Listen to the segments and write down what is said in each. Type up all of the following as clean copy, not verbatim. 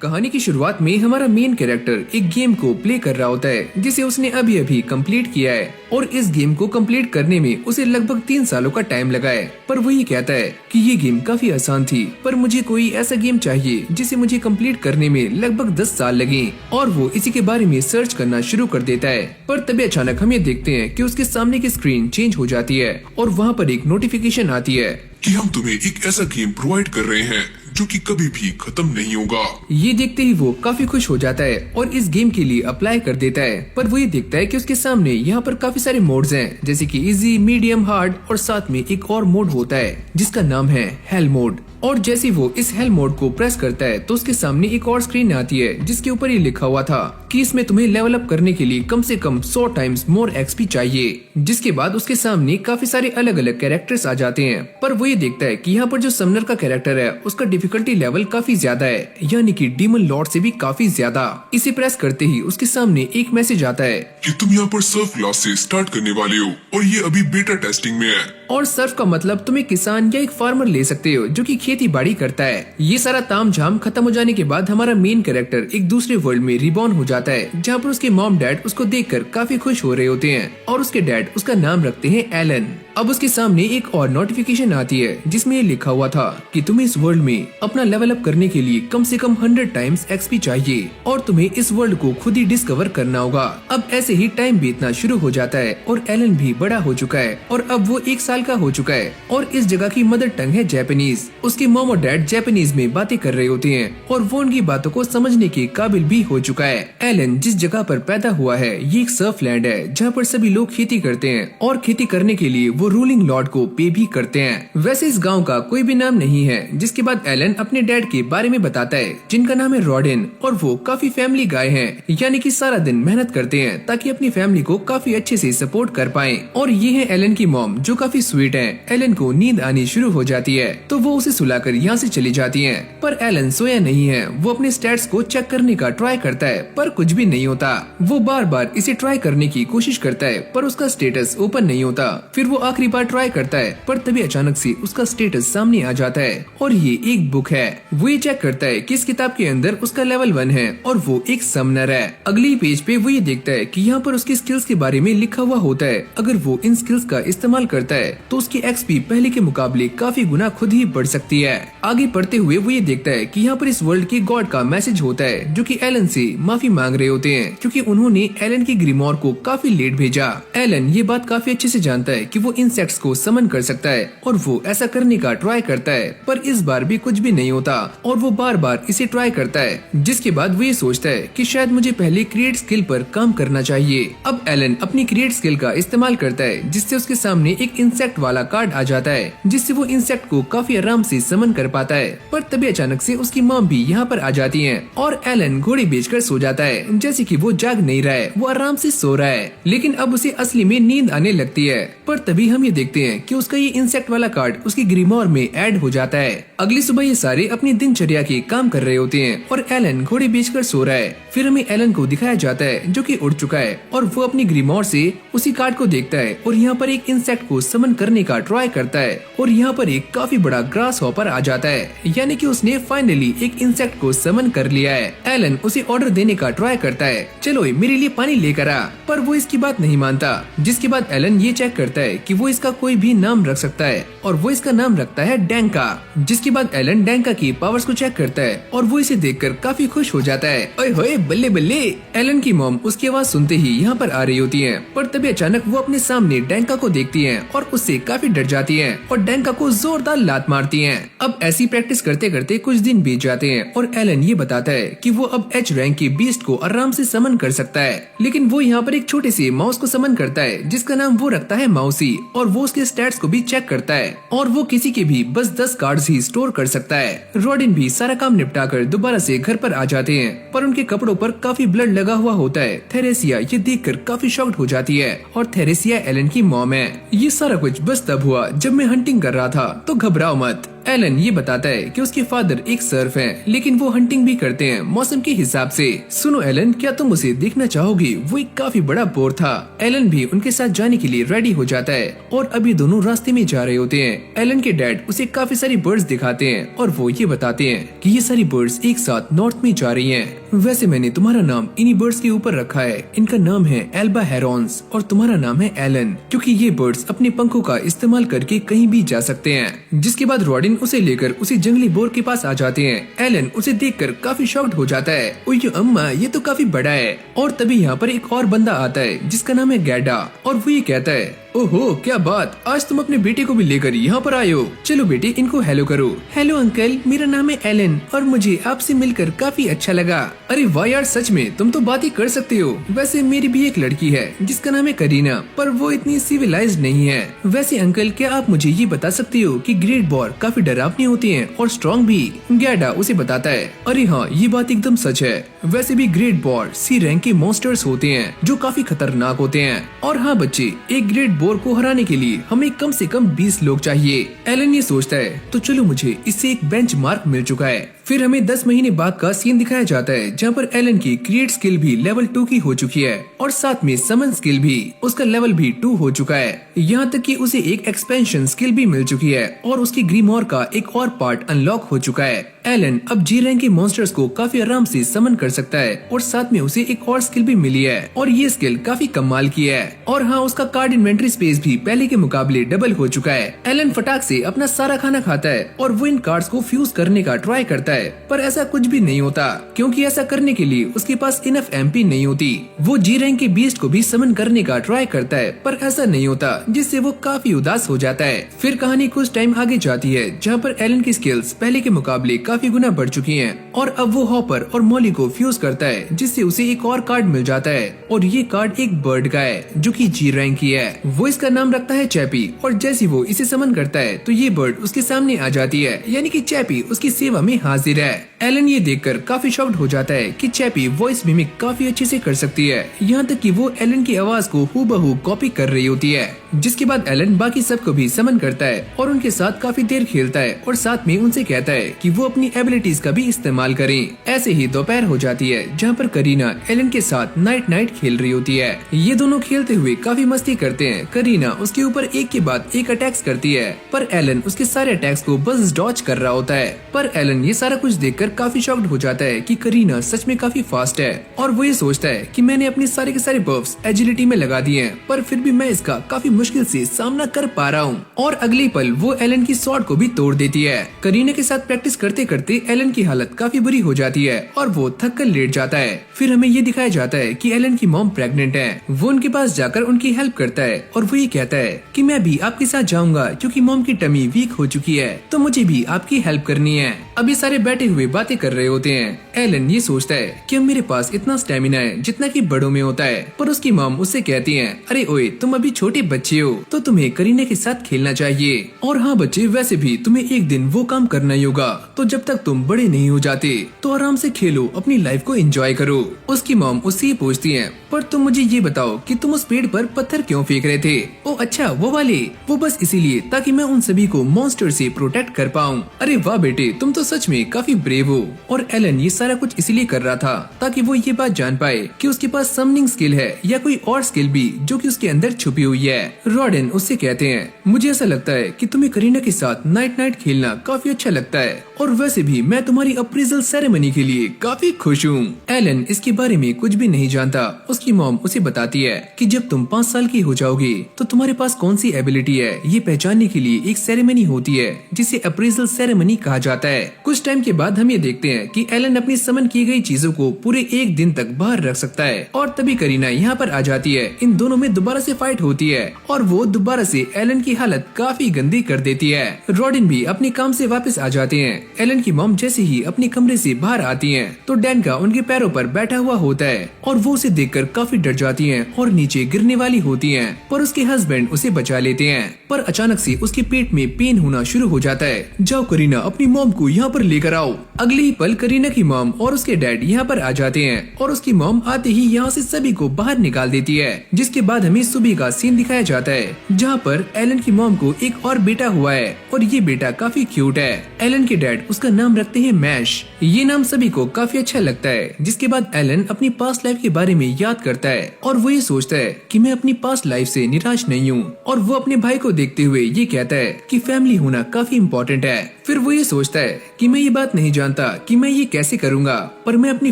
कहानी की शुरुआत में हमारा मेन कैरेक्टर एक गेम को प्ले कर रहा होता है जिसे उसने अभी अभी कंप्लीट किया है और इस गेम को कंप्लीट करने में उसे लगभग 3 सालों का टाइम लगा है। पर वो ये कहता है कि ये गेम काफी आसान थी, पर मुझे कोई ऐसा गेम चाहिए जिसे मुझे कंप्लीट करने में लगभग 10 साल लगे। और वो इसी के बारे में सर्च करना शुरू कर देता है। पर तभी अचानक हम ये देखते हैं कि उसके सामने की स्क्रीन चेंज हो जाती है और वहाँ पर एक नोटिफिकेशन आती है कि हम तुम्हें एक ऐसा गेम प्रोवाइड कर रहे हैं जो कि कभी भी खत्म नहीं होगा। ये देखते ही वो काफी खुश हो जाता है और इस गेम के लिए अप्लाई कर देता है। पर वो ये देखता है कि उसके सामने यहाँ पर काफी सारे मोड्स हैं, जैसे कि इजी, मीडियम, हार्ड और साथ में एक और मोड होता है जिसका नाम है हेल मोड। और जैसे वो इस हेल मोड को प्रेस करता है तो उसके सामने एक और स्क्रीन आती है जिसके ऊपर ये लिखा हुआ था कि इसमें तुम्हें लेवल अप करने के लिए कम से कम 100 टाइम्स मोर एक्सपी चाहिए। जिसके बाद उसके सामने काफी सारे अलग अलग कैरेक्टर्स आ जाते हैं। पर वो ये देखता है कि यहाँ पर जो समनर का कैरेक्टर है उसका डिफिकल्टी लेवल काफी ज्यादा है, यानी कि डीमन लॉर्ड से भी काफी ज्यादा। इसे प्रेस करते ही उसके सामने एक मैसेज आता है कि तुम यहाँ पर सर्फ क्लास से स्टार्ट करने वाले हो और ये अभी बेटा टेस्टिंग में है। और सर्फ का मतलब तुम एक किसान या एक फार्मर ले सकते हो जो कि खेती बाड़ी करता है। ये सारा ताम झाम खत्म हो जाने के बाद हमारा मेन कैरेक्टर एक दूसरे वर्ल्ड में रिबॉर्न हो जाता है, जहाँ पर उसके मॉम डैड उसको देखकर काफी खुश हो रहे होते हैं और उसके डैड उसका नाम रखते हैं एलन। अब उसके सामने एक और नोटिफिकेशन आती है जिसमें ये लिखा हुआ था कि तुम्हें इस वर्ल्ड में अपना लेवल अप करने के लिए कम से कम 100 टाइम्स एक्सपी चाहिए और तुम्हें इस वर्ल्ड को खुद ही डिस्कवर करना होगा। अब ऐसे ही टाइम बीतना शुरू हो जाता है और एलन भी बड़ा हो चुका है और अब वो 1 साल का हो चुका है और इस जगह की मदर टंग है जापानीज। उसके मॉम और डैड जापानीज में बातें कर रहे होते हैं और वो उनकी बातों को समझने के काबिल भी हो चुका है। एलन जिस जगह पर पैदा हुआ है ये एक सर्फ लैंड है जहाँ पर सभी लोग खेती करते हैं और खेती करने के लिए वो रूलिंग लॉर्ड को पे भी करते हैं। वैसे इस गांव का कोई भी नाम नहीं है। जिसके बाद एलन अपने डैड के बारे में बताता है जिनका नाम है रॉडिन और वो काफी फैमिली गाय हैं, यानी कि सारा दिन मेहनत करते हैं ताकि अपनी फैमिली को काफी अच्छे से सपोर्ट कर पाएं। और ये है एलन की मॉम जो काफी स्वीट है। एलन को नींद आनी शुरू हो जाती है तो वो उसे सुलाकर यहाँ से चली जाती है। पर एलन सोया नहीं है, वो अपने स्टैट्स को चेक करने का ट्राई करता है पर कुछ भी नहीं होता। वो बार बार इसे ट्राई करने की कोशिश करता है पर उसका स्टेटस ओपन नहीं होता। फिर वो आखिरी बार ट्राई करता है पर तभी अचानक से उसका स्टेटस सामने आ जाता है और ये एक बुक है। वो ये चेक करता है कि इस किताब के अंदर उसका लेवल 1 है और वो एक समनर है। अगली पेज पे वो ये देखता है कि यहाँ पर उसकी स्किल्स के बारे में लिखा हुआ होता है। अगर वो इन स्किल्स का इस्तेमाल करता है तो उसकी एक्सपी पहले के मुकाबले काफी गुना खुद ही बढ़ सकती है। आगे बढ़ते हुए वो ये देखता है कि यहाँ पर इस वर्ल्ड के गॉड का मैसेज होता है जो कि एलन से माफी मांग रहे होते हैं क्योंकि उन्होंने एलन की ग्रिमोर को काफी लेट भेजा। एलन ये बात काफी अच्छे से जानता है कि वो इंसेक्ट्स को समन कर सकता है और वो ऐसा करने का ट्राई करता है पर इस बार भी कुछ भी नहीं होता और वो बार बार इसे ट्राई करता है। जिसके बाद वो ये सोचता है कि शायद मुझे पहले क्रिएट स्किल पर काम करना चाहिए। अब एलन अपनी क्रिएट स्किल का इस्तेमाल करता है जिससे उसके सामने एक इंसेक्ट वाला कार्ड आ जाता है जिससे वो इंसेक्ट को काफी आराम से समन कर पाता है। पर तभी अचानक से उसकी मॉम भी यहाँ पर आ जाती है और एलन घोड़ी बेचकर सो जाता है। जैसे कि वो जाग नहीं रहा है, वो आराम से सो रहा है, लेकिन अब उसे असली में नींद आने लगती है। पर तभी हम ये देखते हैं कि उसका ये इंसेक्ट वाला कार्ड उसकी ग्रिमोर में ऐड हो जाता है। अगली सुबह ये सारे अपनी दिनचर्या के काम कर रहे होते हैं और एलन घोड़ी बेचकर सो रहा है। फिर हमें एलन को दिखाया जाता है जो कि उड़ चुका है और वो अपनी ग्रिमोर से उसी कार्ड को देखता है और यहाँ पर एक इंसेक्ट को समन करने का ट्राई करता है और यहाँ पर एक काफी बड़ा ग्रास हॉपर आ जाता है, यानी कि उसने फाइनली एक इंसेक्ट को समन कर लिया है। एलन उसे ऑर्डर देने का ट्राई करता है, चलो मेरे लिए पानी लेकर आ, पर वो इसकी बात नहीं मानता। जिसके बाद एलन ये चेक करता है कि वो इसका कोई भी नाम रख सकता है और वो इसका नाम रखता है डैंका। जिसके बाद एलन डैंका की पावर्स को चेक करता है और वो इसे देखकर काफी खुश हो जाता है। ओए होए बल्ले बल्ले। एलन की मॉम उसकी आवाज सुनते ही यहाँ पर आ रही होती है पर तभी अचानक वो अपने सामने डैंका को देखती है और उससे काफी डर जाती है और डैंका को जोरदार लात मारती है। अब ऐसी प्रैक्टिस करते करते कुछ दिन बीत जाते हैं और एलन ये बताता है कि वो अब एच रैंक के बीस्ट को आराम से समन कर सकता है, लेकिन वो यहाँ पर एक छोटे से माउस को समन करता है जिसका नाम वो रखता है माउसी और वो उसके स्टैट्स को भी चेक करता है और वो किसी के भी बस 10 कार्ड्स ही स्टोर कर सकता है। रॉडिन भी सारा काम निपटाकर दोबारा से घर पर आ जाते हैं पर उनके कपड़ों पर काफी ब्लड लगा हुआ होता है। थेरेसिया ये देखकर काफी शॉक्ड हो जाती है और थेरेसिया एलन की मॉम है। ये सारा कुछ बस तब हुआ जब मैं हंटिंग कर रहा था, तो घबराओ मत। एलन ये बताता है कि उसके फादर एक सर्फ हैं, लेकिन वो हंटिंग भी करते हैं मौसम के हिसाब से। सुनो एलन, क्या तुम उसे देखना चाहोगी? वो एक काफी बड़ा बोर था। एलन भी उनके साथ जाने के लिए रेडी हो जाता है और अभी दोनों रास्ते में जा रहे होते हैं। एलन के डैड उसे काफी सारी बर्ड्स दिखाते हैं और वो ये बताते हैं कि ये सारी बर्ड्स एक साथ नॉर्थ में जा रही हैं। वैसे मैंने तुम्हारा नाम इन्हीं बर्ड्स के ऊपर रखा है। इनका नाम है एल्बा हेरॉन्स और तुम्हारा नाम है एलन, क्योंकि ये बर्ड्स अपने पंखों का इस्तेमाल करके कहीं भी जा सकते हैं। जिसके बाद रॉडिन उसे लेकर उसी जंगली बोर के पास आ जाते हैं। एलन उसे देखकर काफी शॉक्ड हो जाता है। ओयो अम्मा, ये तो काफी बड़ा है। और तभी यहाँ पर एक और बंदा आता है जिसका नाम है गैडा और वो ये कहता है, ओहो क्या बात, आज तुम अपने बेटे को भी लेकर यहाँ पर आए हो। चलो बेटे, इनको हेलो करो। हेलो अंकल, मेरा नाम है एलन और मुझे आपसे मिलकर काफी अच्छा लगा। अरे वाह यार, सच में तुम तो बात ही कर सकते हो। वैसे मेरी भी एक लड़की है जिसका नाम है करीना, पर वो इतनी सिविलाइज्ड नहीं है। वैसे अंकल, क्या आप मुझे ये बता सकते हो कि ग्रेट बोर काफी डरावने होते हैं और स्ट्रॉन्ग भी? गैडा उसे बताता है, अरे हाँ, ये बात एकदम सच है। वैसे भी ग्रेट बोर सी रैंक के मॉन्स्टर्स होते हैं जो काफी खतरनाक होते हैं। और हाँ बच्चे, एक ग्रेट बोर को हराने के लिए हमें कम से कम 20 लोग चाहिए। एलन ये सोचता है, तो चलो मुझे इससे एक बेंच मार्क मिल चुका है। फिर हमें 10 महीने बाद का सीन दिखाया जाता है जहाँ पर एलन की क्रिएट स्किल भी लेवल 2 की हो चुकी है और साथ में समन स्किल भी उसका लेवल भी 2 हो चुका है। यहाँ तक कि उसे एक एक्सपेंशन स्किल भी मिल चुकी है और उसकी ग्रीमोर का एक और पार्ट अनलॉक हो चुका है। एलन अब जी रैंक के मॉन्स्टर्स को काफी आराम से समन कर सकता है और साथ में उसे एक और स्किल भी मिली है और ये स्किल काफी कमाल की है। और हाँ, उसका कार्ड इन्वेंटरी स्पेस भी पहले के मुकाबले डबल हो चुका है। एलन फटाक से अपना सारा खाना खाता है और वो इन कार्ड्स को फ्यूज करने का ट्राई करता है, पर ऐसा कुछ भी नहीं होता क्योंकि ऐसा करने के लिए उसके पास इनफ एमपी नहीं होती। वो जी रैंक के बीस्ट को भी समन करने का ट्राई करता है, पर ऐसा नहीं होता, जिससे वो काफी उदास हो जाता है। फिर कहानी कुछ टाइम आगे जाती है जहाँ पर एलन की स्किल्स पहले के मुकाबले काफी गुना बढ़ चुकी हैं और अब वो हॉपर और मॉली को फ्यूज करता है, जिससे उसे एक और कार्ड मिल जाता है और ये कार्ड एक बर्ड का है जो कि जी रैंक की है। वो इसका नाम रखता है चैपी और जैसे वो इसे समन करता है तो ये बर्ड उसके सामने आ जाती है, यानी कि चैपी उसकी सेवा में हाजिर है। एलन ये देखकर काफी शॉक्ड हो जाता है कि चैपी वॉइस मिमिक काफी अच्छे से कर सकती है, यहाँ तक कि वो एलन की आवाज को हूबहू कॉपी कर रही होती है। जिसके बाद एलन बाकी सबको भी समन करता है और उनके साथ काफी देर खेलता है और साथ में उनसे कहता है कि वो अपनी एबिलिटीज का भी इस्तेमाल करें। ऐसे ही दोपहर हो जाती है जहाँ पर करीना एलन के साथ नाइट खेल रही होती है। ये दोनों खेलते हुए काफी मस्ती करते हैं। करीना उसके ऊपर एक के बाद एक अटैक्स करती है, पर एलन उसके सारे अटैक्स को बस डॉज कर रहा होता है। पर एलन ये सारा कुछ देखकर काफी शॉक्ड हो जाता है कि करीना सच में काफी फास्ट है और वो ये सोचता है कि मैंने अपने सारे के सारे बफ्स एजिलिटी में लगा दिए हैं, पर फिर भी मैं इसका काफी मुश्किल से सामना कर पा रहा हूँ। और अगले पल वो एलन की स्वॉर्ड को भी तोड़ देती है। करीना के साथ प्रैक्टिस करते करते एलन की हालत काफी बुरी हो जाती है और वो थक कर लेट जाता है। फिर हमें ये दिखाया जाता है कि एलन की मॉम प्रेग्नेंट है। वो उनके पास जाकर उनकी हेल्प करता है और वो ये कहता है कि मैं भी आपके साथ जाऊंगा क्योंकि मॉम की टमी वीक हो चुकी है, तो मुझे भी आपकी हेल्प करनी है। अब ये सारे बैठे हुए बातें कर रहे होते हैं। एलन ये सोचता है कि मेरे पास इतना स्टेमिना है जितना कि बड़ों में होता है, पर उसकी मॉम उससे कहती है, अरे ओए, तुम अभी छोटे बच्चे हो तो तुम्हें करीना के साथ खेलना चाहिए। और हाँ बच्चे, वैसे भी तुम्हें एक दिन वो काम करना ही होगा, तो जब तक तुम बड़े नहीं हो जाते तो आराम से खेलो, अपनी लाइफ को एंजॉय करो। उसकी मॉम उससे ये पूछती है, पर तुम मुझे ये बताओ कि तुम उस पेड़ पर पत्थर क्यों फेंक रहे थे? ओ अच्छा, वो वाले। वो बस इसीलिए ताकि मैं उन सभी को मॉन्स्टर से प्रोटेक्ट कर पाऊँ। अरे वाह बेटे, तुम तो सच में काफी ब्रेव हो। और एलन ये सारा कुछ इसीलिए कर रहा था ताकि वो ये बात जान पाए कि उसके पास समनिंग स्किल है या कोई और स्किल भी जो कि उसके अंदर छुपी हुई है। रॉडिन उससे कहते हैं, मुझे ऐसा लगता है कि तुम्हें करीना के साथ नाइट खेलना काफी अच्छा लगता है और वैसे भी मैं तुम्हारी अप्रेजल सेरेमनी के लिए काफी खुश हूँ। एलन इसके बारे में कुछ भी नहीं जानता। उसकी मॉम उसे बताती है कि जब तुम 5 साल की हो जाओगे तो तुम्हारे पास कौन सी एबिलिटी है ये पहचानने के लिए एक सेरेमनी होती है जिसे अप्रेजल सेरेमनी कहा जाता है। कुछ टाइम के बाद हम ये देखते हैं कि एलन अपनी समन की गई चीजों को पूरे 1 दिन तक बाहर रख सकता है और तभी करीना यहाँ पर आ जाती है। इन दोनों में दोबारा से फाइट होती है और वो दोबारा से एलन की हालत काफी गंदी कर देती है। रॉडिन भी अपने काम से वापस आ जाते हैं। एलन की मॉम जैसे ही अपने कमरे से बाहर आती हैं, तो डैनका उनके पैरों पर बैठा हुआ होता है और वो उसे देखकर काफी डर जाती हैं और नीचे गिरने वाली होती हैं, पर उसके हस्बैंड उसे बचा लेते हैं। पर अचानक से उसके पेट में पेन होना शुरू हो जाता है। जाओ करीना, अपनी मॉम को यहाँ पर लेकर आओ। अगले ही पल करीना की मॉम और उसके डैड यहाँ पर आ जाते हैं और उसकी मॉम आते ही यहाँ से सभी को बाहर निकाल देती है। जिसके बाद हमें सुबह का सीन दिखाया जाता जाता है, जहाँ पर एलन की मॉम को एक और बेटा हुआ है और ये बेटा काफी क्यूट है। एलन के डैड उसका नाम रखते हैं मैश। ये नाम सभी को काफी अच्छा लगता है। जिसके बाद एलन अपनी पास्ट लाइफ के बारे में याद करता है और वो ये सोचता है कि मैं अपनी पास्ट लाइफ से निराश नहीं हूँ, और वो अपने भाई को देखते हुए ये कहता है कि फैमिली होना काफी इम्पोर्टेंट है। फिर वो ये सोचता है कि मैं ये बात नहीं जानता कि मैं ये कैसे करूँगा, पर मैं अपनी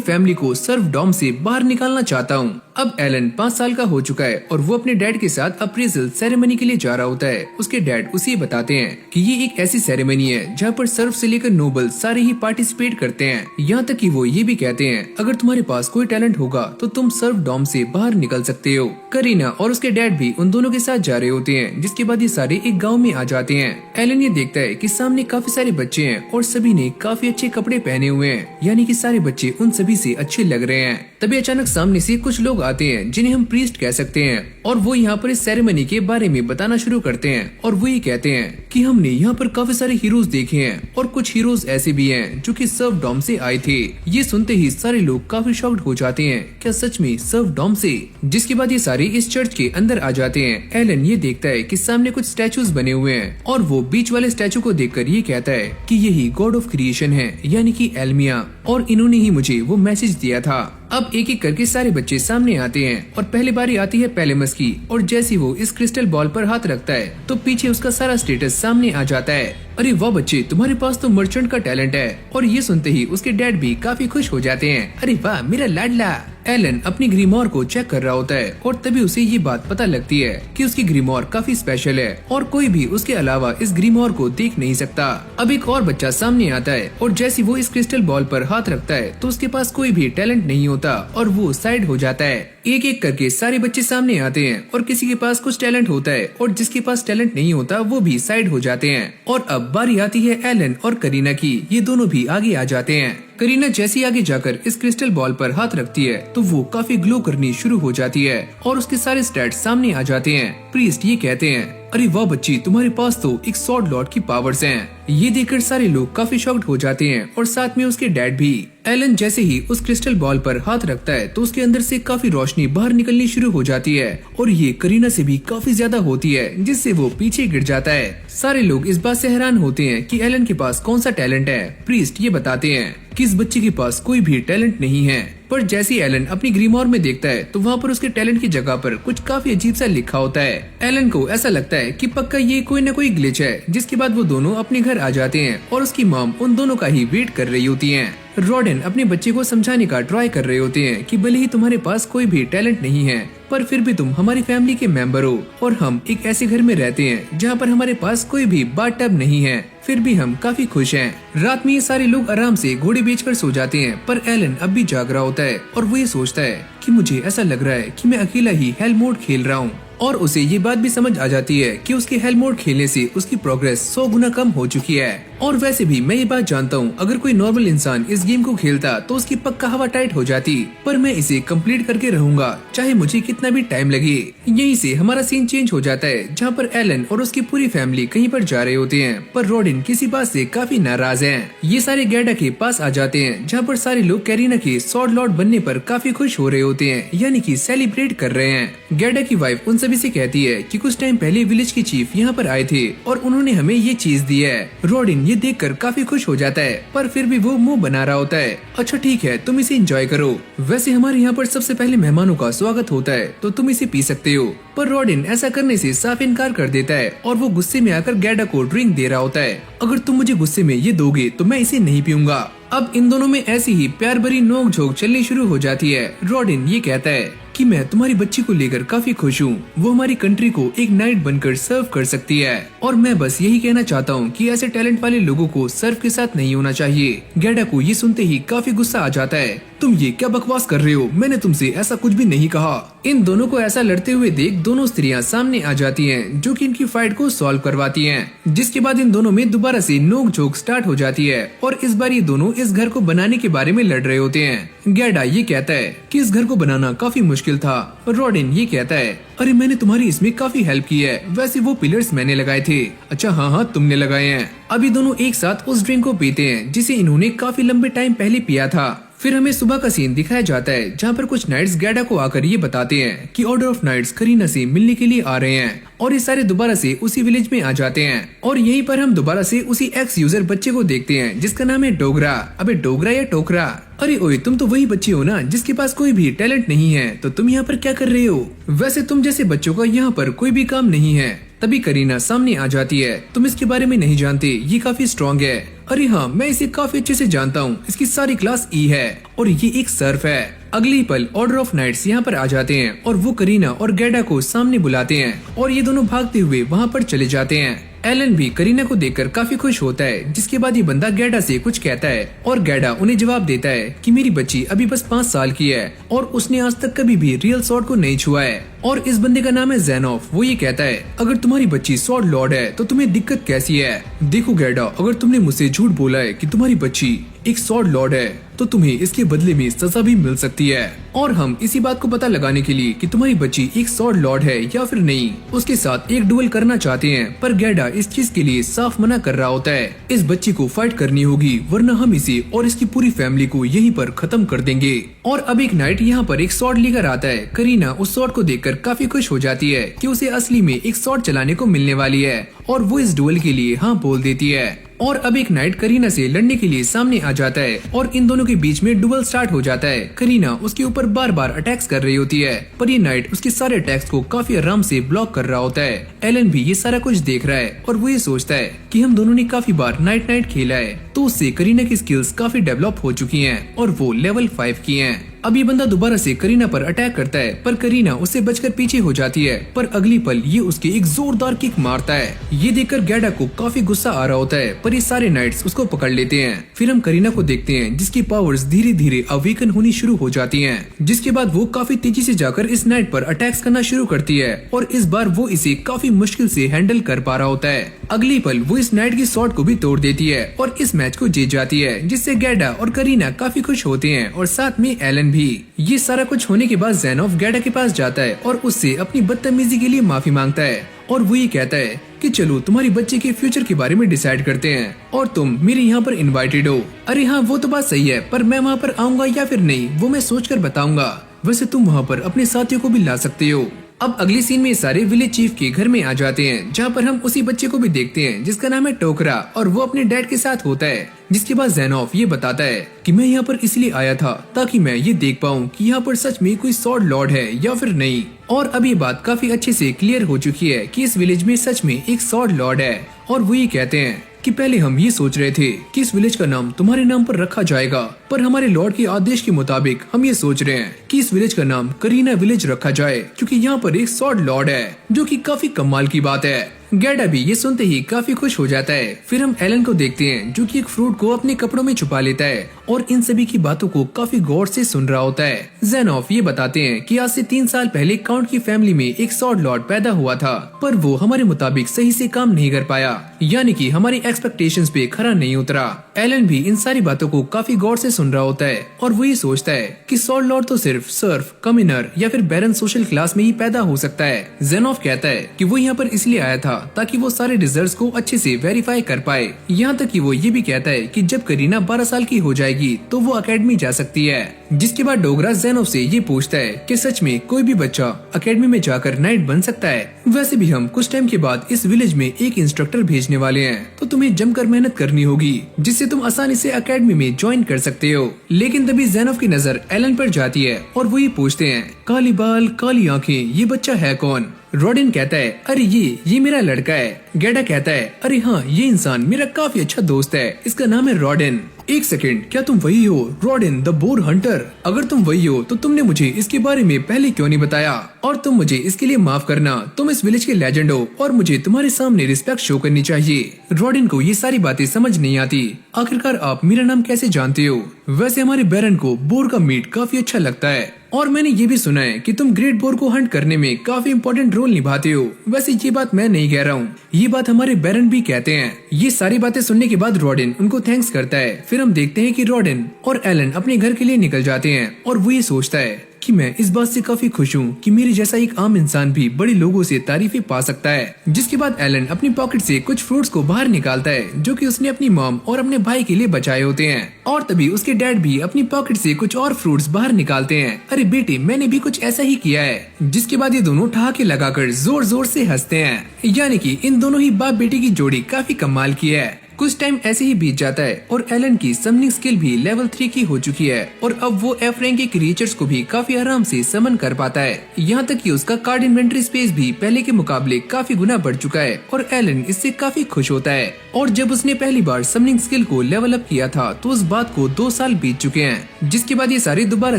फैमिली को सर्फ डॉम से बाहर निकालना चाहता हूँ। अब एलन 5 साल का हो चुका है और वो अपने डैड के साथ अप्रेजल सेरेमनी के लिए जा रहा होता है। उसके डैड उसे बताते हैं कि ये एक ऐसी सेरेमनी है जहाँ पर सर्फ से लेकर नोबल सारे ही पार्टिसिपेट करते हैं। यहाँ तक कि वो ये भी कहते हैं अगर तुम्हारे पास कोई टैलेंट होगा तो तुम सर्फ डॉम से बाहर निकल सकते हो। करीना और उसके डैड भी उन दोनों के साथ जा रहे होते हैं। जिसके बाद ये सारे एक गाँव में आ जाते हैं। एलन ये देखता है कि सामने काफी सारे बच्चे हैं और सभी ने काफी अच्छे कपड़े पहने हुए हैं, यानी कि सारे बच्चे उन सभी से अच्छे लग रहे हैं। तभी अचानक सामने से कुछ लोग आते हैं जिन्हें हम प्रीस्ट कह सकते हैं, और वो यहाँ पर इस सेरेमनी के बारे में बताना शुरू करते हैं। और वो ये कहते हैं कि हमने यहाँ पर काफी सारे हीरोज देखे हैं और कुछ हीरोज ऐसे भी हैं जो कि सर्फ डॉम से आए थे। ये सुनते ही सारे लोग काफी शॉक्ड हो जाते हैं, क्या सच में सर्फ डॉम से? जिसके बाद ये सारे इस चर्च के अंदर आ जाते हैं। एलन ये देखता है कि सामने कुछ स्टैचूज बने हुए हैं और वो बीच वाले स्टैचू को देखकर ये कहता है कि यही गॉड ऑफ क्रिएशन है, यानी कि एल्मिया, और इन्होंने ही मुझे वो मैसेज दिया था। अब एक एक करके सारे बच्चे सामने आते हैं और पहली बारी आती है पेलेमस की, और जैसे वो इस क्रिस्टल बॉल पर हाथ रखता है तो पीछे उसका सारा स्टेटस सामने आ जाता है। अरे वाह बच्चे, तुम्हारे पास तो मर्चेंट का टैलेंट है। और ये सुनते ही उसके डैड भी काफी खुश हो जाते हैं। अरे वाह मेरा लाडला। एलन अपनी ग्रीमोर को चेक कर रहा होता है और तभी उसे ये बात पता लगती है कि उसकी ग्रीमोर काफी स्पेशल है और कोई भी उसके अलावा इस ग्रीमोर को देख नहीं सकता। अब एक और बच्चा सामने आता है और जैसे वो इस क्रिस्टल बॉल पर हाथ रखता है तो उसके पास कोई भी टैलेंट नहीं होता और वो साइड हो जाता है। एक एक करके सारे बच्चे सामने आते हैं और किसी के पास कुछ टैलेंट होता है और जिसके पास टैलेंट नहीं होता वो भी साइड हो जाते हैं। और अब बारी आती है एलन और करीना की। ये दोनों भी आगे आ जाते हैं। करीना जैसी आगे जाकर इस क्रिस्टल बॉल पर हाथ रखती है तो वो काफी ग्लो करनी शुरू हो जाती है और उसके सारे स्टैट्स सामने आ जाते हैं। प्रीस्ट ये कहते हैं अरे वाह बच्ची, तुम्हारे पास तो एक सॉर्ड लॉर्ड की पावर्स हैं। ये देखकर सारे लोग काफी शॉक्ड हो जाते हैं और साथ में उसके डैड भी। एलन जैसे ही उस क्रिस्टल बॉल पर हाथ रखता है तो उसके अंदर से काफी रोशनी बाहर निकलनी शुरू हो जाती है और ये करीना से भी काफी ज्यादा होती है, जिससे वो पीछे गिर जाता है। सारे लोग इस बात से हैरान होते हैं कि एलन के पास कौन सा टैलेंट है। प्रीस्ट ये बताते हैं कि इस बच्चे के पास कोई भी टैलेंट नहीं है, पर जैसे एलन अपनी ग्रीमोर में देखता है तो वहाँ पर उसके टैलेंट की जगह पर कुछ काफी अजीब सा लिखा होता है। एलन को ऐसा लगता है कि पक्का ये कोई न कोई ग्लिच है। जिसके बाद वो दोनों अपने घर आ जाते हैं और उसकी मॉम उन दोनों का ही वेट कर रही होती है। रॉडेन अपने बच्चे को समझाने का ट्राई कर रहे होते हैं कि भले ही तुम्हारे पास कोई भी टैलेंट नहीं है पर फिर भी तुम हमारी फैमिली के मेंबर हो और हम एक ऐसे घर में रहते हैं जहाँ पर हमारे पास कोई भी बाथटब नहीं है, फिर भी हम काफी खुश हैं। रात में ये सारे लोग आराम से घोड़े बेचकर सो जाते हैं, पर एलन अब भी जाग रहा होता है और वो ये सोचता है कि मुझे ऐसा लग रहा है कि मैं अकेला ही हेल मोड खेल रहा हूँ। और उसे ये बात भी समझ आ जाती है कि उसके हेल मोड खेलने से उसकी प्रोग्रेस 100 गुना कम हो चुकी है। और वैसे भी मैं ये बात जानता हूँ, अगर कोई नॉर्मल इंसान इस गेम को खेलता तो उसकी पक्का हवा टाइट हो जाती, पर मैं इसे कंप्लीट करके रहूंगा चाहे मुझे कितना भी टाइम लगे। यहीं से हमारा सीन चेंज हो जाता है जहाँ पर एलन और उसकी पूरी फैमिली कहीं पर जा रहे होते हैं, पर रॉडिन किसी बात से काफी नाराज है। ये सारे गैडा के पास आ जाते हैं जहाँ पर सारे लोग कैरीना के सॉर्ड लॉर्ड बनने पर काफी खुश हो रहे होते हैं, यानी कि सेलिब्रेट कर रहे हैं। गैडा की वाइफ उन सभी से कहती है कि कुछ टाइम पहले विलेज के चीफ यहाँ पर आए थे और उन्होंने हमें ये चीज दी है। रॉडिन ये देखकर काफी खुश हो जाता है, पर फिर भी वो मुंह बना रहा होता है। अच्छा ठीक है, तुम इसे एंजॉय करो। वैसे हमारे यहाँ पर सबसे पहले मेहमानों का स्वागत होता है तो तुम इसे पी सकते हो। पर रॉडिन ऐसा करने से साफ इनकार कर देता है और वो गुस्से में आकर गैडा को ड्रिंक दे रहा होता है। अगर तुम मुझे गुस्से में ये दोगे तो मैं इसे नहीं पीऊंगा। अब इन दोनों में ऐसी ही प्यार भरी नोक झोंक चलनी शुरू हो जाती है। रॉडिन ये कहता है कि मैं तुम्हारी बच्ची को लेकर काफी खुश हूँ, वो हमारी कंट्री को एक नाइट बनकर सर्व कर सकती है और मैं बस यही कहना चाहता हूँ कि ऐसे टैलेंट वाले लोगों को सर्व के साथ नहीं होना चाहिए। गैडा को ये सुनते ही काफी गुस्सा आ जाता है। तुम ये क्या बकवास कर रहे हो, मैंने तुमसे ऐसा कुछ भी नहीं कहा। इन दोनों को ऐसा लड़ते हुए देख दोनों स्त्रियां सामने आ जाती हैं, जो कि इनकी फाइट को सॉल्व करवाती हैं। जिसके बाद इन दोनों में दोबारा से नोक झोंक स्टार्ट हो जाती है और इस बार ये दोनों इस घर को बनाने के बारे में लड़ रहे होते हैं। गैडा ये कहता है कि इस घर को बनाना काफी मुश्किल था। रॉडिन ये कहता है अरे मैंने तुम्हारी इसमें काफी हेल्प की है, वैसे वो पिलर्स मैंने लगाए थे। अच्छा हाँ तुमने लगाए हैं। अभी दोनों एक साथ उस ड्रिंक को पीते हैं जिसे इन्होंने काफी लंबे टाइम पहले पिया था। फिर हमें सुबह का सीन दिखाया जाता है जहाँ पर कुछ नाइट्स गैडा को आकर ये बताते हैं कि ऑर्डर ऑफ नाइट्स करीना से मिलने के लिए आ रहे हैं और ये सारे दोबारा से उसी विलेज में आ जाते हैं। और यहीं पर हम दोबारा से उसी एक्स यूजर बच्चे को देखते हैं जिसका नाम है डोगरा। अबे डोगरा या टोकरा? अरे ओए, तुम तो वही बच्चे हो ना जिसके पास कोई भी टैलेंट नहीं है, तो तुम यहाँ पर क्या कर रहे हो? वैसे तुम जैसे बच्चों का यहाँ पर कोई भी काम नहीं है। तभी करीना सामने आ जाती है। तुम इसके बारे में नहीं जानते, ये काफी स्ट्रॉन्ग है। अरे हाँ, मैं इसे काफी अच्छे से जानता हूँ, इसकी सारी क्लास ई है और ये एक सर्फ है। अगली पल ऑर्डर ऑफ नाइट्स यहाँ पर आ जाते हैं और वो करीना और गैडा को सामने बुलाते हैं और ये दोनों भागते हुए वहाँ पर चले जाते हैं। एलन भी करीना को देखकर काफी खुश होता है, जिसके बाद ये बंदा गैडा से कुछ कहता है और गैडा उन्हें जवाब देता है कि मेरी बच्ची अभी बस 5 साल की है और उसने आज तक कभी भी रियल स्वॉर्ड को नहीं छुआ है। और इस बंदे का नाम है ज़ेनोफ। वो ये कहता है अगर तुम्हारी बच्ची स्वॉर्ड लॉर्ड है तो तुम्हें दिक्कत कैसी है? देखो गैडा, अगर तुमने मुझसे झूठ बोला है कि तुम्हारी बच्ची एक स्वॉर्ड लॉर्ड है तो तुम्हें इसके बदले में सजा भी मिल सकती है। और हम इसी बात को पता लगाने के लिए कि तुम्हारी बच्ची एक स्वॉर्ड लॉर्ड है या फिर नहीं, उसके साथ एक डुएल करना चाहते हैं। पर गैडा इस चीज के लिए साफ मना कर रहा होता है। इस बच्ची को फाइट करनी होगी वरना हम इसे और इसकी पूरी फैमिली को यहीं पर खत्म कर देंगे। और अब एक नाइट यहाँ पर एक स्वॉर्ड लेकर आता है। करीना उस स्वॉर्ड को देखकर काफी खुश हो जाती है कि उसे असली में एक स्वॉर्ड चलाने को मिलने वाली है और वो इस डुएल के लिए हाँ बोल देती है। और अब एक नाइट करीना से लड़ने के लिए सामने आ जाता है और इन दोनों के बीच में डुएल स्टार्ट हो जाता है। करीना उसके ऊपर बार बार अटैक्स कर रही होती है पर ये नाइट उसके सारे अटैक्स को काफी आराम से ब्लॉक कर रहा होता है। एलन भी ये सारा कुछ देख रहा है और वो ये सोचता है कि हम दोनों ने काफी बार नाइट खेला है तो उससे करीना की स्किल्स काफी डेवलप हो चुकी हैं और वो लेवल 5 की हैं। अब ये बंदा दोबारा से करीना पर अटैक करता है पर करीना उससे बचकर पीछे हो जाती है। पर अगली पल ये उसके एक जोरदार किक मारता है। ये देखकर गैडा को काफी गुस्सा आ रहा होता है पर ये सारे नाइट्स उसको पकड़ लेते हैं। फिर हम करीना को देखते हैं जिसकी पावर्स धीरे धीरे अवेकन होनी शुरू हो जाती हैं, जिसके बाद वो काफी तेजी से जाकर इस नाइट पर अटैक्स करना शुरू करती है और इस बार वो इसे काफी मुश्किल से हैंडल कर पा रहा होता है। अगली पल वो इस नाइट की शॉट को भी तोड़ देती है और इस मैच को जीत जाती है, जिससे गैडा और करीना काफी खुश होते हैं और साथ में एलन भी। ये सारा कुछ होने के बाद ज़ेनोफ गैडा के पास जाता है और उससे अपनी बदतमीजी के लिए माफी मांगता है और वो ये कहता है कि चलो तुम्हारी बच्चे के फ्यूचर के बारे में डिसाइड करते हैं और तुम मेरे यहाँ पर इनवाइटेड हो। अरे हाँ, वो तो बात सही है पर मैं वहाँ पर आऊंगा या फिर नहीं वो मैं सोच कर बताऊंगा। वैसे तुम वहाँ पर अपने साथियों को भी ला सकते हो। अब अगली सीन में सारे विलेज चीफ के घर में आ जाते हैं जहाँ पर हम उसी बच्चे को भी देखते हैं जिसका नाम है टोकरा और वो अपने डैड के साथ होता है। जिसके बाद ज़ेनोफ ये बताता है कि मैं यहाँ पर इसलिए आया था ताकि मैं ये देख पाऊँ कि यहाँ पर सच में कोई स्वॉर्ड लॉर्ड है या फिर नहीं। और अब ये बात काफी अच्छे से क्लियर हो चुकी है कि इस विलेज में सच में एक स्वॉर्ड लॉर्ड है। और वो ये कहते हैं कि पहले हम ये सोच रहे थे कि इस विलेज का नाम तुम्हारे नाम पर रखा जाएगा, पर हमारे लॉर्ड के आदेश के मुताबिक हम ये सोच रहे हैं कि इस विलेज का नाम करीना विलेज रखा जाए क्योंकि यहाँ पर एक स्वॉर्ड लॉर्ड है, जो कि काफी कमाल की बात है। गैडा भी ये सुनते ही काफी खुश हो जाता है। फिर हम एलन को देखते हैं जो कि एक फ्रूट को अपने कपड़ों में छुपा लेता है और इन सभी की बातों को काफी गौर से सुन रहा होता है। ज़ेनोफ ये बताते हैं कि आज से 3 साल पहले काउंट की फैमिली में एक स्वॉर्ड लॉर्ड पैदा हुआ था पर वो हमारे मुताबिक सही से काम नहीं कर पाया, यानी कि हमारी एक्सपेक्टेशंस पे खरा नहीं उतरा। एलन भी इन सारी बातों को काफी गौर से सुन रहा होता है और वो ये सोचता है कि स्वॉर्ड लॉर्ड तो सिर्फ सर्फ, कमिनर या फिर बैरन सोशल क्लास में ही पैदा हो सकता है। ज़ेनोफ कहता है कि वो यहाँ पर इसलिए आया था ताकि वो सारे रिजल्ट्स को अच्छे से वेरीफाई कर पाए। यहाँ तक कि वो ये भी कहता है कि जब करीना 12 साल की हो जाएगी तो वो अकेडमी जा सकती है। जिसके बाद डोगरा ज़ेनोफ से ये पूछता है कि सच में कोई भी बच्चा अकेडमी में जाकर नाइट बन सकता है। वैसे भी हम कुछ टाइम के बाद इस विलेज में एक इंस्ट्रक्टर भेजने वाले हैं तो तुम्हें जमकर मेहनत करनी होगी जिससे तुम आसानी से अकेडमी में ज्वाइन कर सकते हो। लेकिन तभी ज़ेनोफ की नजर एलन पर जाती है और वो ये पूछते हैं काली बाल काली आंखें ये बच्चा है कौन? रॉडिन कहता है अरे ये मेरा लड़का है। गैडा कहता है अरे हाँ, ये इंसान मेरा काफी अच्छा दोस्त है, इसका नाम है रॉडिन। एक सेकंड, क्या तुम वही हो रॉडिन द बोर हंटर? अगर तुम वही हो तो तुमने मुझे इसके बारे में पहले क्यों नहीं बताया? और तुम मुझे इसके लिए माफ करना, तुम इस विलेज के लेजेंड हो और मुझे तुम्हारे सामने रिस्पेक्ट शो करनी चाहिए। रॉडिन को ये सारी बातें समझ नहीं आती। आखिरकार आप मेरा नाम कैसे जानते हो? वैसे हमारे बैरन को बोर का मीट काफी अच्छा लगता है और मैंने ये भी सुना है कि तुम ग्रेट बोर को हंट करने में काफी इम्पोर्टेंट रोल निभाते हो। वैसे ये बात मैं नहीं कह रहा हूँ, ये बात हमारे बैरन भी कहते हैं। ये सारी बातें सुनने के बाद रॉडिन उनको थैंक्स करता है। फिर हम देखते हैं कि रॉडिन और एलन अपने घर के लिए निकल जाते हैं और वो ये सोचता है कि मैं इस बात से काफी खुश हूँ कि मेरे जैसा एक आम इंसान भी बड़े लोगों से तारीफें पा सकता है। जिसके बाद एलन अपनी पॉकेट से कुछ फ्रूट्स को बाहर निकालता है जो कि उसने अपनी मॉम और अपने भाई के लिए बचाए होते हैं। और तभी उसके डैड भी अपनी पॉकेट से कुछ और फ्रूट्स बाहर निकालते हैं। अरे बेटे, मैंने भी कुछ ऐसा ही किया है। जिसके बाद ये दोनों ठहाके लगाकर जोर जोर से हंसते हैं। यानी कि इन दोनों ही बाप बेटे की जोड़ी काफी कमाल की है। कुछ टाइम ऐसे ही बीत जाता है और एलन की समनिंग स्किल भी लेवल 3 की हो चुकी है और अब वो एफ रैंक के क्रिएचर्स को भी काफी आराम से समन कर पाता है। यहाँ तक कि उसका कार्ड इन्वेंटरी स्पेस भी पहले के मुकाबले काफी गुना बढ़ चुका है और एलन इससे काफी खुश होता है। और जब उसने पहली बार समनिंग स्किल को लेवल अप किया था तो उस बात को 2 साल बीत चुके हैं। जिसके बाद ये सारे दोबारा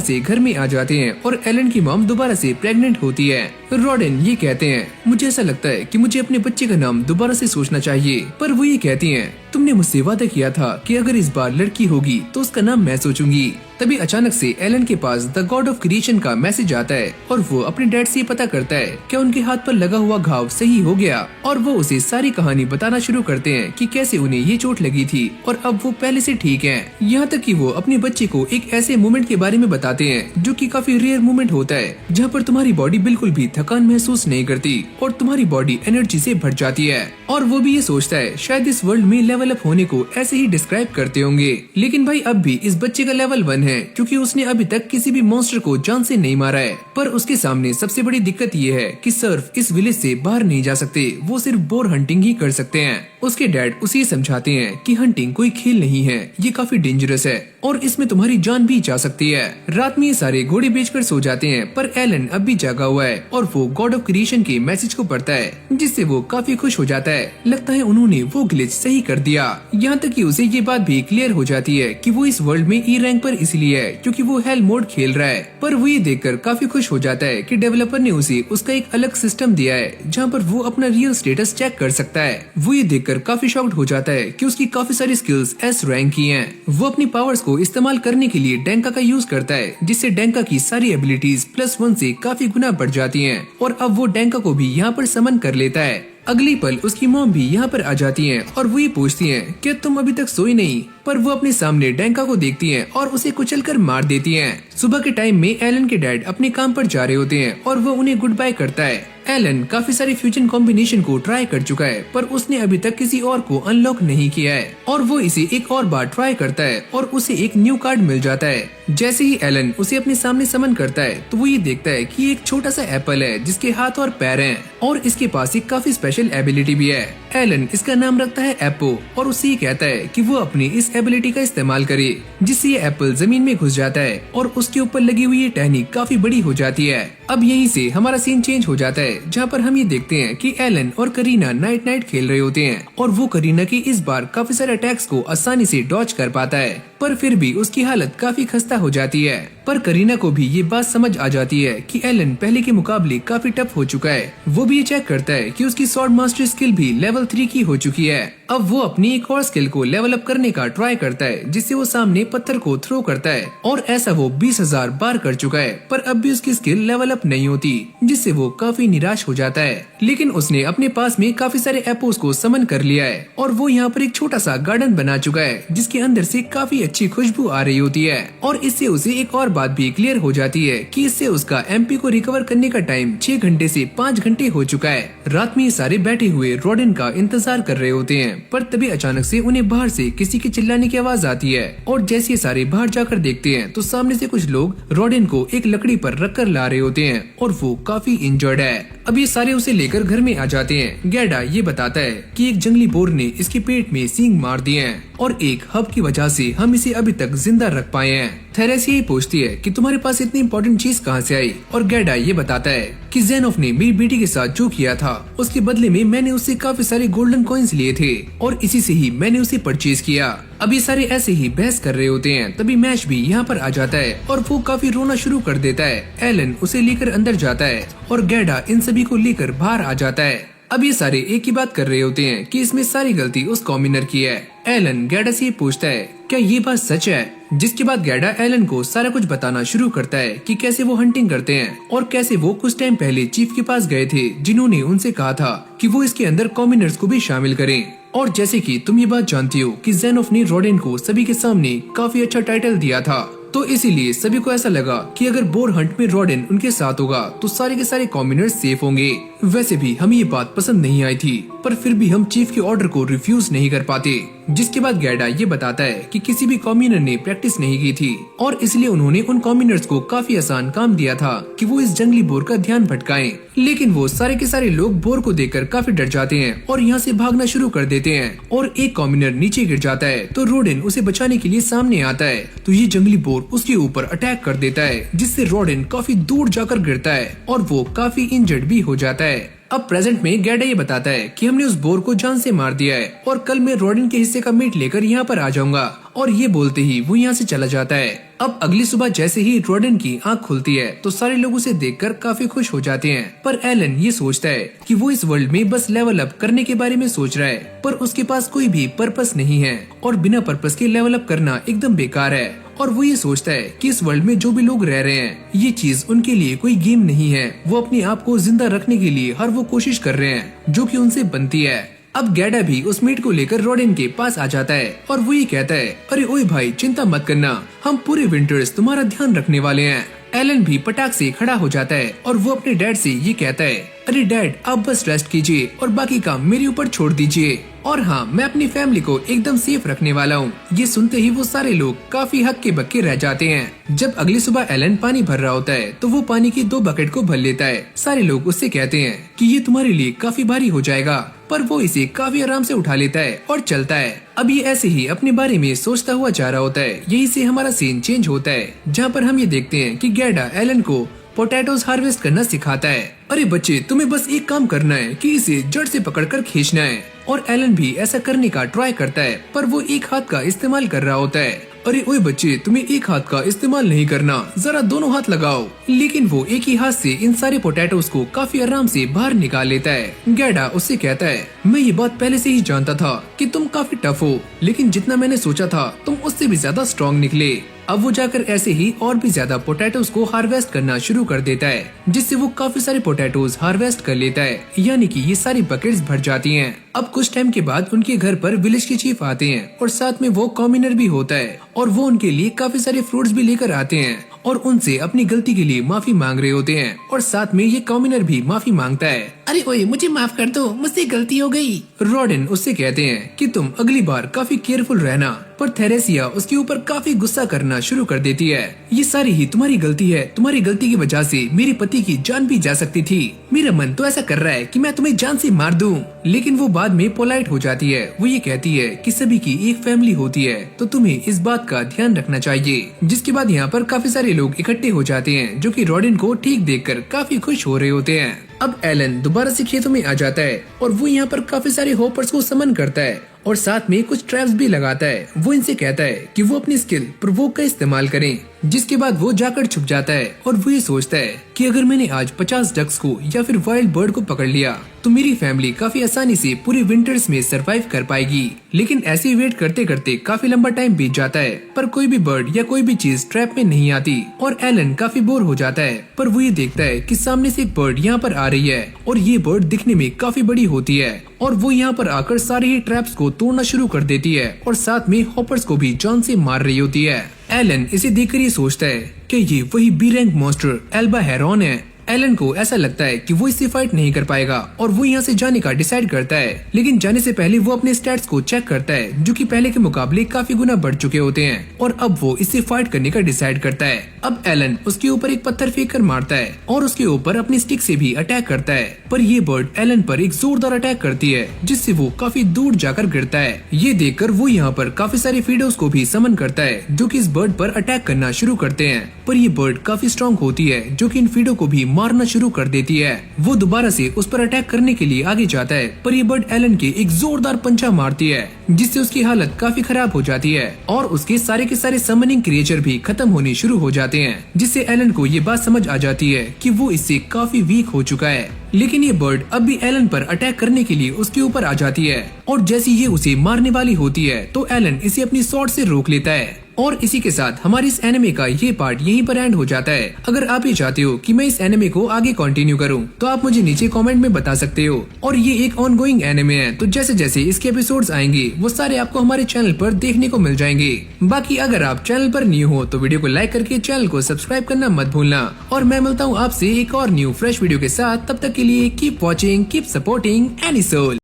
से घर में आ जाते हैं और एलन की मॉम दोबारा से प्रेग्नेंट होती है। रॉडेन ये कहते हैं, मुझे ऐसा लगता है कि मुझे अपने बच्चे का नाम दोबारा से सोचना चाहिए। पर वो ये कहती हैं, तुमने मुझसे वादा किया था कि अगर इस बार लड़की होगी तो उसका नाम मैं सोचूंगी। तभी अचानक से एलन के पास द गॉड ऑफ क्रिएशन का मैसेज आता है और वो अपने डैड से पता करता है कि उनके हाथ पर लगा हुआ घाव सही हो गया और वो उसे सारी कहानी बताना शुरू करते हैं कि कैसे उन्हें ये चोट लगी थी और अब वो पहले से ठीक हैं। यहाँ तक कि वो अपने बच्चे को एक ऐसे मोमेंट के बारे में बताते हैं जो कि काफी रेयर मोमेंट होता है, जहाँ पर तुम्हारी बॉडी बिल्कुल भी थकान महसूस नहीं करती और तुम्हारी बॉडी एनर्जी से भर जाती है। और वो भी ये सोचता है शायद इस वर्ल्ड में लेवल अप होने को ऐसे ही डिस्क्राइब करते होंगे। लेकिन भाई अब भी इस बच्चे का लेवल 1 है क्योंकि उसने अभी तक किसी भी मॉन्स्टर को जान से नहीं मारा है। पर उसके सामने सबसे बड़ी दिक्कत ये है कि सर्फ इस विलेज से बाहर नहीं जा सकते, वो सिर्फ बोर हंटिंग ही कर सकते हैं। उसके डैड उसे समझाते हैं कि हंटिंग कोई खेल नहीं है, ये काफी डेंजरस है और इसमें तुम्हारी जान भी जा सकती है। रात में ये सारे घोड़े बेचकर सो जाते हैं पर एलन अब भी जागा हुआ है और वो गॉड ऑफ क्रिएशन के मैसेज को पढ़ता है जिससे वो काफी खुश हो जाता है। लगता है उन्होंने वो ग्लिच सही कर दिया। यहाँ तक कि उसे ये बात भी क्लियर हो जाती है कि वो इस वर्ल्ड में ई रैंक पर इसलिए है क्योंकि वो हेल मोड खेल रहा है। पर वो ये देखकर काफी खुश हो जाता है कि डेवलपर ने उसे उसका एक अलग सिस्टम दिया है जहाँ पर वो अपना रियल स्टेटस चेक कर सकता है। वो ये देखकर काफी शॉक्ड हो जाता है कि उसकी काफी सारी स्किल्स एस रैंक की हैं। वो अपनी पावर्स को इस्तेमाल करने के लिए डैंका का यूज करता है जिससे डैंका की सारी एबिलिटीज +1 से काफी गुना बढ़ जाती हैं और अब वो डैंका को भी यहाँ पर समन कर लेता है। अगली पल उसकी मॉम भी यहाँ पर आ जाती हैं और वो ये पूछती हैं कि तुम अभी तक सोई नहीं। पर वो अपने सामने डैंका को देखती हैं और उसे कुचलकर मार देती हैं। सुबह के टाइम में एलन के डैड अपने काम पर जा रहे होते हैं और वो उन्हें गुड बाय करता है। एलन काफी सारी फ्यूजन कॉम्बिनेशन को ट्राई कर चुका है पर उसने अभी तक किसी और को अनलॉक नहीं किया है और वो इसे एक और बार ट्राई करता है और उसे एक न्यू कार्ड मिल जाता है। जैसे ही एलन उसे अपने सामने समन करता है तो वो ये देखता है कि एक छोटा सा एप्पल है जिसके हाथ और पैर हैं और इसके पास एक काफी स्पेशल एबिलिटी भी है। एलन इसका नाम रखता है एप्पो और उसे ये कहता है कि वो अपनी इस एबिलिटी का इस्तेमाल करे जिससे ये एप्पल जमीन में घुस जाता है और उसके ऊपर लगी हुई ये टहनी काफी बड़ी हो जाती है। अब यहीं से हमारा सीन चेंज हो जाता है जहाँ पर हम ये देखते हैं कि एलन और करीना नाइट नाइट खेल रहे होते हैं और वो करीना के इस बार काफी सारे अटैक्स को आसानी से डॉज कर पाता है पर फिर भी उसकी हालत काफी खस्ता हो जाती है। पर करीना को भी ये बात समझ आ जाती है कि एलन पहले के मुकाबले काफी टफ हो चुका है। वो भी ये चेक करता है कि उसकी स्वॉर्ड मास्टर स्किल भी लेवल 3 की हो चुकी है। अब वो अपनी एक और स्किल को लेवल अप करने का ट्राई करता है जिससे वो सामने पत्थर को थ्रो करता है और ऐसा वो 20,000 बार कर चुका है पर अब भी उसकी स्किल लेवल अप नहीं होती जिससे वो काफी निराश हो जाता है। लेकिन उसने अपने पास में काफी सारे एपोस को समन कर लिया है और वो यहाँ पर एक छोटा सा गार्डन बना चुका है जिसके अंदर से काफी अच्छी खुशबू आ रही होती है और इससे उसे एक और बात भी क्लियर हो जाती है कि इससे उसका एमपी को रिकवर करने का टाइम 6 घंटे से 5 घंटे हो चुका है। रात में ये सारे बैठे हुए रॉडेन का इंतजार कर रहे होते हैं पर तभी अचानक से उन्हें बाहर से किसी के चिल्लाने की आवाज आती है और जैसे ये सारे बाहर जाकर देखते हैं तो सामने से कुछ लोग रॉडेन को एक लकड़ी पर रखकर ला रहे होते हैं और वो काफी इंजर्ड है। अब ये सारे उसे लेकर घर में आ जाते हैं। गैडा ये बताता है कि एक जंगली बोर ने इसके पेट में सींग मार दिए हैं और एक हब की वजह से हम इसे अभी तक जिंदा रख पाए हैं। थेरेस यही पूछती है कि तुम्हारे पास इतनी इम्पोर्टेंट चीज कहाँ से आई और गैडा ये बताता है कि ज़ेनोफ ने मेरी बेटी के साथ जो किया था उसके बदले में मैंने उससे काफी सारे गोल्डन कॉइन्स लिए थे और इसी से ही मैंने उसे परचेज किया। अब ये सारे ऐसे ही बहस कर रहे होते हैं तभी मैश भी यहाँ पर आ जाता है और वो काफी रोना शुरू कर देता है। एलन उसे लेकर अंदर जाता है और गैडा इन सभी को लेकर बाहर आ जाता है। अब ये सारे एक ही बात कर रहे होते हैं कि इसमें सारी गलती उस कॉमिनर की है। एलन गैडा से पूछता है क्या ये बात सच है, जिसके बाद गैडा एलन को सारा कुछ बताना शुरू करता है कि कैसे वो हंटिंग करते हैं और कैसे वो कुछ टाइम पहले चीफ के पास गए थे जिन्होंने उनसे कहा था कि वो इसके अंदर कॉमिनर्स को भी शामिल करें। और जैसे कि तुम ये बात जानती हो कि ज़ेनोफ ने रॉडेन को सभी के सामने काफी अच्छा टाइटल दिया था तो इसीलिए सभी को ऐसा लगा कि अगर बोर हंट में रॉडेन उनके साथ होगा तो सारे के सारे कॉम्यूनर्स सेफ होंगे। वैसे भी हमें ये बात पसंद नहीं आई थी, पर फिर भी हम चीफ के ऑर्डर को रिफ्यूज नहीं कर पाते। जिसके बाद गैडा ये बताता है कि किसी भी कॉम्यूनर ने प्रैक्टिस नहीं की थी और इसलिए उन्होंने उन कॉम्यूनर्स को काफी आसान काम दिया था कि वो इस जंगली बोर का ध्यान भटकाएं। लेकिन वो सारे के सारे लोग बोर को देखकर काफी डर जाते हैं और यहाँ से भागना शुरू कर देते हैं और एक कॉम्यूनर नीचे गिर जाता है तो रॉडेन उसे बचाने के लिए सामने आता है तो ये जंगली बोर उसके ऊपर अटैक कर देता है, जिससे रॉडेन काफी दूर जाकर गिरता है और वो काफी इंजर्ड भी हो जाता है। अब प्रेजेंट में गैडा ये बताता है कि हमने उस बोर को जान से मार दिया है और कल मैं रॉडेन के हिस्से का मीट लेकर यहाँ पर आ जाऊंगा, और ये बोलते ही वो यहाँ से चला जाता है। अब अगली सुबह जैसे ही रॉडेन की आंख खुलती है तो सारे लोग उसे देखकर काफी खुश हो जाते हैं, पर एलन ये सोचता है कि वो इस वर्ल्ड में बस लेवल अप करने के बारे में सोच रहा है, पर उसके पास कोई भी पर्पस नहीं है और बिना पर्पस के लेवल अप करना एकदम बेकार है। और वो ये सोचता है कि इस वर्ल्ड में जो भी लोग रह रहे हैं ये चीज उनके लिए कोई गेम नहीं है, वो अपने आप को जिंदा रखने के लिए हर वो कोशिश कर रहे हैं जो कि उनसे बनती है। अब गैडा भी उस मीट को लेकर रॉडेन के पास आ जाता है और वो ये कहता है, अरे ओए भाई चिंता मत करना, हम पूरे विंटर्स तुम्हारा ध्यान रखने वाले हैं। एलन भी पटाख से खड़ा हो जाता है और वो अपने डैड से ये कहता है, अरे डैड आप बस रेस्ट कीजिए और बाकी काम मेरे ऊपर छोड़ दीजिए, और हाँ मैं अपनी फैमिली को एकदम सेफ रखने वाला हूँ। ये सुनते ही वो सारे लोग काफी हक्के बक्के रह जाते हैं। जब अगली सुबह एलन पानी भर रहा होता है तो वो पानी की 2 बकेट को भर लेता है। सारे लोग उससे कहते हैं कि ये तुम्हारे लिए काफी भारी हो जाएगा, पर वो इसे काफी आराम से उठा लेता है और चलता है। अब ये ऐसे ही अपने बारे में सोचता हुआ जा रहा होता है। यही से हमारा सीन चेंज होता है जहाँ पर हम ये देखते हैं कि गैडा एलन को पोटैटोज हार्वेस्ट करना सिखाता है। अरे बच्चे तुम्हें बस एक काम करना है कि इसे जड़ से पकड़कर खींचना है, और एलन भी ऐसा करने का ट्राई करता है पर वो एक हाथ का इस्तेमाल कर रहा होता है। अरे ओए बच्चे तुम्हें एक हाथ का इस्तेमाल नहीं करना, जरा दोनों हाथ लगाओ। लेकिन वो एक ही हाथ से इन सारे पोटैटोज को काफी आराम से बाहर निकाल लेता है। गैडा उससे कहता है, मैं ये बात पहले से ही जानता था कि तुम काफी टफ हो, लेकिन जितना मैंने सोचा था तुम उससे भी ज्यादा स्ट्रॉन्ग निकले। अब वो जाकर ऐसे ही और भी ज्यादा पोटैटोज को हार्वेस्ट करना शुरू कर देता है, जिससे वो काफी सारे पोटैटोज हार्वेस्ट कर लेता है, यानी कि ये सारी बकेट्स भर जाती हैं। अब कुछ टाइम के बाद उनके घर पर विलेज के चीफ आते हैं और साथ में वो कॉम्यूनर भी होता है और वो उनके लिए काफी सारे फ्रूट्स भी लेकर आते हैं और उनसे अपनी गलती के लिए माफी मांग रहे होते हैं, और साथ में ये कॉम्यूनर भी माफी मांगता है। अरे ओए मुझे माफ कर दो, मुझसे गलती हो गई। रॉडेन उससे कहते हैं कि तुम अगली बार काफी केयरफुल रहना, पर थेरेसिया उसके ऊपर काफी गुस्सा करना शुरू कर देती है। ये सारी ही तुम्हारी गलती है, तुम्हारी गलती की वजह से मेरे पति की जान भी जा सकती थी। मेरा मन तो ऐसा कर रहा है कि मैं तुम्हें जान से मार दूं। लेकिन वो बाद में पोलाइट हो जाती है। वो ये कहती है कि सभी की एक फैमिली होती है तो तुम्हें इस बात का ध्यान रखना चाहिए। जिसके बाद यहाँ पर काफी सारे लोग इकट्ठे हो जाते हैं जो कि रॉडेन को ठीक देखकर काफी खुश हो रहे होते हैं। अब एलन दोबारा से खेतों में आ जाता है और वो यहाँ पर काफी सारे होपर्स को समन करता है और साथ में कुछ ट्रैप्स भी लगाता है। वो इनसे कहता है कि वो अपनी स्किल प्रोवोक का इस्तेमाल करें, जिसके बाद वो जाकर छुप जाता है और वो ये सोचता है कि अगर मैंने आज 50 डक्स को या फिर वाइल्ड बर्ड को पकड़ लिया तो मेरी फैमिली काफी आसानी से पूरे विंटर्स में सरवाइव कर पाएगी। लेकिन ऐसे ही वेट करते करते काफी लंबा टाइम बीत जाता है पर कोई भी बर्ड या कोई भी चीज ट्रैप में नहीं आती और एलन काफी बोर हो जाता है। पर वो ये देखता है कि सामने से एक बर्ड यहाँ पर आ रही है और ये बर्ड दिखने में काफी बड़ी होती है और वो यहाँ पर आकर सारे ही ट्रैप्स को तोड़ना शुरू कर देती है और साथ में हॉपर्स को भी जान से मार रही होती है। एलन इसे देखकर ये सोचता है कि ये वही बी रैंक मॉन्स्टर एल्बा हेरॉन है। एलन को ऐसा लगता है कि वो इससे फाइट नहीं कर पाएगा और वो यहाँ से जाने का डिसाइड करता है। लेकिन जाने से पहले वो अपने स्टैट्स को चेक करता है जो कि पहले के मुकाबले काफी गुना बढ़ चुके होते हैं और अब वो इससे फाइट करने का डिसाइड करता है। अब एलन उसके ऊपर एक पत्थर फेंक कर मारता है और उसके ऊपर अपनी स्टिक से भी अटैक करता है, पर ये बर्ड एलन पर एक जोरदार अटैक करती है जिससे वो काफी दूर जाकर गिरता है। ये देखकर वो यहाँ पर काफी सारे फीडोस को भी समन करता है जो कि इस बर्ड पर अटैक करना शुरू करते हैं, पर ये बर्ड काफी स्ट्रॉन्ग होती है जो कि इन फीडो को भी मारना शुरू कर देती है। वो दोबारा से उस पर अटैक करने के लिए आगे जाता है पर ये बर्ड एलन के एक जोरदार पंचा मारती है जिससे उसकी हालत काफी खराब हो जाती है और उसके सारे के सारे समनिंग क्रिएचर भी खत्म होने शुरू हो जाते हैं, जिससे एलन को ये बात समझ आ जाती है कि वो इससे काफी वीक हो चुका है। लेकिन ये बर्ड अब भी एलन पर अटैक करने के लिए उसके ऊपर आ जाती है और जैसे ये उसे मारने वाली होती है तो एलन इसे अपनी स्वॉर्ड से रोक लेता है। और इसी के साथ हमारे इस एनिमे का ये पार्ट यहीं पर एंड हो जाता है। अगर आप ये चाहते हो कि मैं इस एनिमे को आगे कंटिन्यू करूं, तो आप मुझे नीचे कमेंट में बता सकते हो। और ये एक ऑनगोइंग एनिमे है, तो जैसे जैसे इसके एपिसोड्स आएंगे वो सारे आपको हमारे चैनल पर देखने को मिल जाएंगे। बाकी अगर आप चैनल पर न्यू हो तो वीडियो को लाइक करके चैनल को सब्सक्राइब करना मत भूलना। और मैं मिलता हूँ आपसे एक और न्यू फ्रेश वीडियो के साथ। तब तक के लिए keep watching, keep supporting anisole.